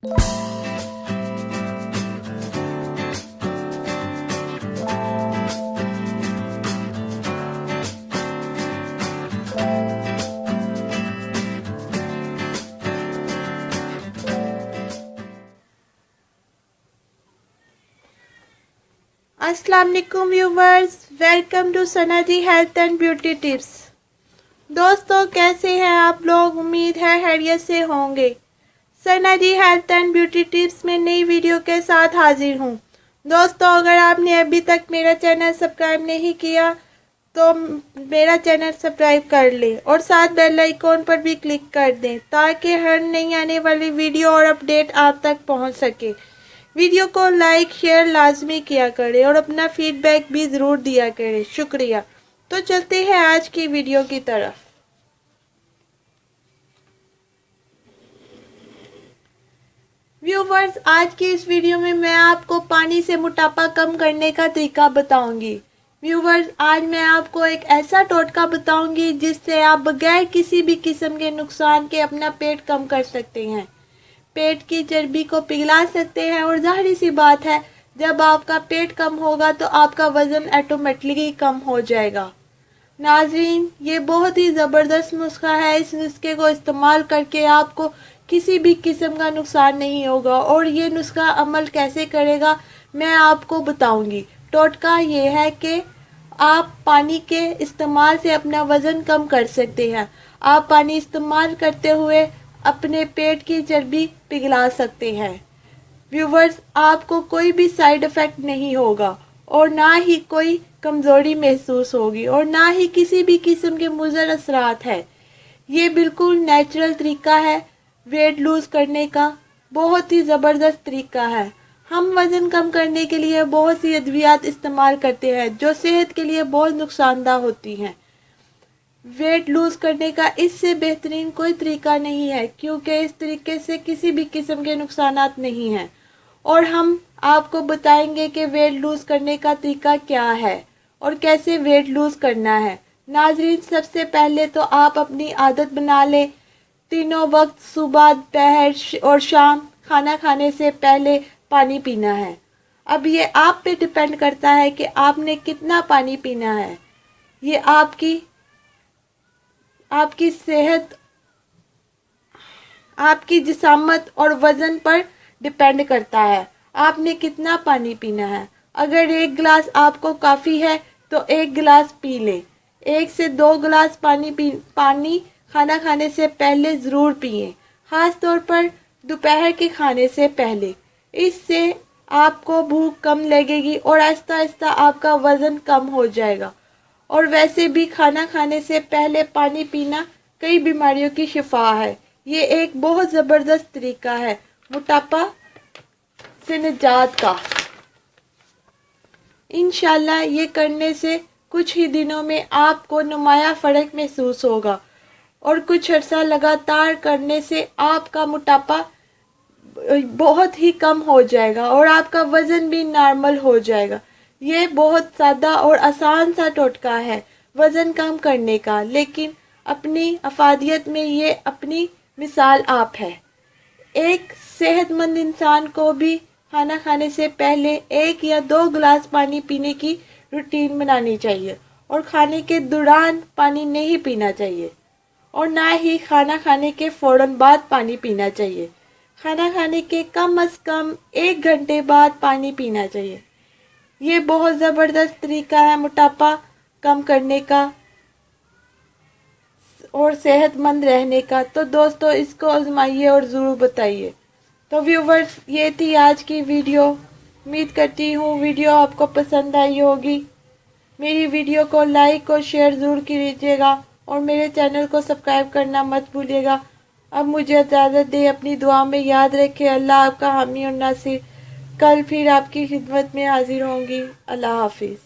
अस्सलाम वालेकुम viewers, welcome to Sana ji health and beauty tips. दोस्तों, कैसे हैं आप लोग? उम्मीद है खैरियत से होंगे। सना ji health and beauty tips में नई वीडियो के साथ हाजिर हूँ। दोस्तों, अगर आपने अभी तक मेरा चैनल सब्सक्राइब नहीं किया तो मेरा चैनल सब्सक्राइब कर लें और साथ बेल आइकॉन पर भी क्लिक कर दें ताकि हर नई आने वाली वीडियो और अपडेट आप तक पहुँच सके। वीडियो को लाइक शेयर लाजमी किया करें और अपना फीडबैक भी ज़रूर दिया करें। शुक्रिया। तो चलते हैं आज की वीडियो की तरफ। व्यूवर्स, आज की इस वीडियो में मैं आपको पानी से मोटापा कम करने का तरीका बताऊंगी। व्यूवर्स, आज मैं आपको एक ऐसा टोटका बताऊंगी जिससे आप बगैर किसी भी किस्म के नुकसान के अपना पेट कम कर सकते हैं, पेट की चर्बी को पिघला सकते हैं। और जाहिर सी बात है, जब आपका पेट कम होगा तो आपका वजन ऑटोमेटिकली कम हो जाएगा। नाजरीन, ये बहुत ही ज़बरदस्त नुस्खा है। इस नुस्खे को इस्तेमाल करके आपको किसी भी किस्म का नुकसान नहीं होगा। और ये नुस्खा अमल कैसे करेगा मैं आपको बताऊंगी। टोटका ये है कि आप पानी के इस्तेमाल से अपना वज़न कम कर सकते हैं। आप पानी इस्तेमाल करते हुए अपने पेट की चर्बी पिघला सकते हैं। व्यूवर्स, आपको कोई भी साइड इफ़ेक्ट नहीं होगा और ना ही कोई कमज़ोरी महसूस होगी और ना ही किसी भी किस्म के मुज़र असरात है। ये बिल्कुल नेचुरल तरीका है वेट लूज़ करने का, बहुत ही ज़बरदस्त तरीका है। हम वज़न कम करने के लिए बहुत सी अद्वियात इस्तेमाल करते हैं जो सेहत के लिए बहुत नुकसानदा होती हैं। वेट लूज़ करने का इससे बेहतरीन कोई तरीका नहीं है, क्योंकि इस तरीके से किसी भी किस्म के नुकसानात नहीं हैं। और हम आपको बताएंगे कि वेट लूज़ करने का तरीका क्या है और कैसे वेट लूज़ करना है। नाजरीन, सबसे पहले तो आप अपनी आदत बना लें, तीनों वक्त सुबह, दोपहर और शाम खाना खाने से पहले पानी पीना है। अब ये आप पे डिपेंड करता है कि आपने कितना पानी पीना है। ये आपकी सेहत, आपकी जिसामत और वज़न पर डिपेंड करता है। आपने कितना पानी पीना है। अगर 1 गिलास आपको काफ़ी है तो 1 गिलास पी लें। 1 से 2 गिलास पानी खाना खाने से पहले ज़रूर पिएं, ख़ास तौर पर दोपहर के खाने से पहले। इससे आपको भूख कम लगेगी और आहिस्ता आहिस्ता आपका वज़न कम हो जाएगा। और वैसे भी खाना खाने से पहले पानी पीना कई बीमारियों की शिफा है। ये एक बहुत ज़बरदस्त तरीका है मोटापा से निजात का। इंशाल्लाह ये करने से कुछ ही दिनों में आपको नुमाया फ़र्क महसूस होगा और कुछ अर्सा लगातार करने से आपका मोटापा बहुत ही कम हो जाएगा और आपका वज़न भी नॉर्मल हो जाएगा। ये बहुत सादा और आसान सा टोटका है वज़न कम करने का, लेकिन अपनी अफादियत में ये अपनी मिसाल आप है। एक सेहतमंद इंसान को भी खाना खाने से पहले 1 या 2 गिलास पानी पीने की रूटीन बनानी चाहिए और खाने के दौरान पानी नहीं पीना चाहिए और ना ही खाना खाने के फ़ौरन बाद पानी पीना चाहिए। खाना खाने के कम से कम 1 घंटे बाद पानी पीना चाहिए। ये बहुत ज़बरदस्त तरीका है मोटापा कम करने का और सेहतमंद रहने का। तो दोस्तों, इसको आजमाइए और ज़रूर बताइए। तो व्यूवर्स, ये थी आज की वीडियो। उम्मीद करती हूँ वीडियो आपको पसंद आई होगी। मेरी वीडियो को लाइक और शेयर ज़रूर कीजिएगा और मेरे चैनल को सब्सक्राइब करना मत भूलिएगा। अब मुझे इजाज़त दें, अपनी दुआ में याद रखें। अल्लाह आपका हामी और नासिर। कल फिर आपकी खिदमत में हाजिर होंगी। अल्लाह हाफिज़।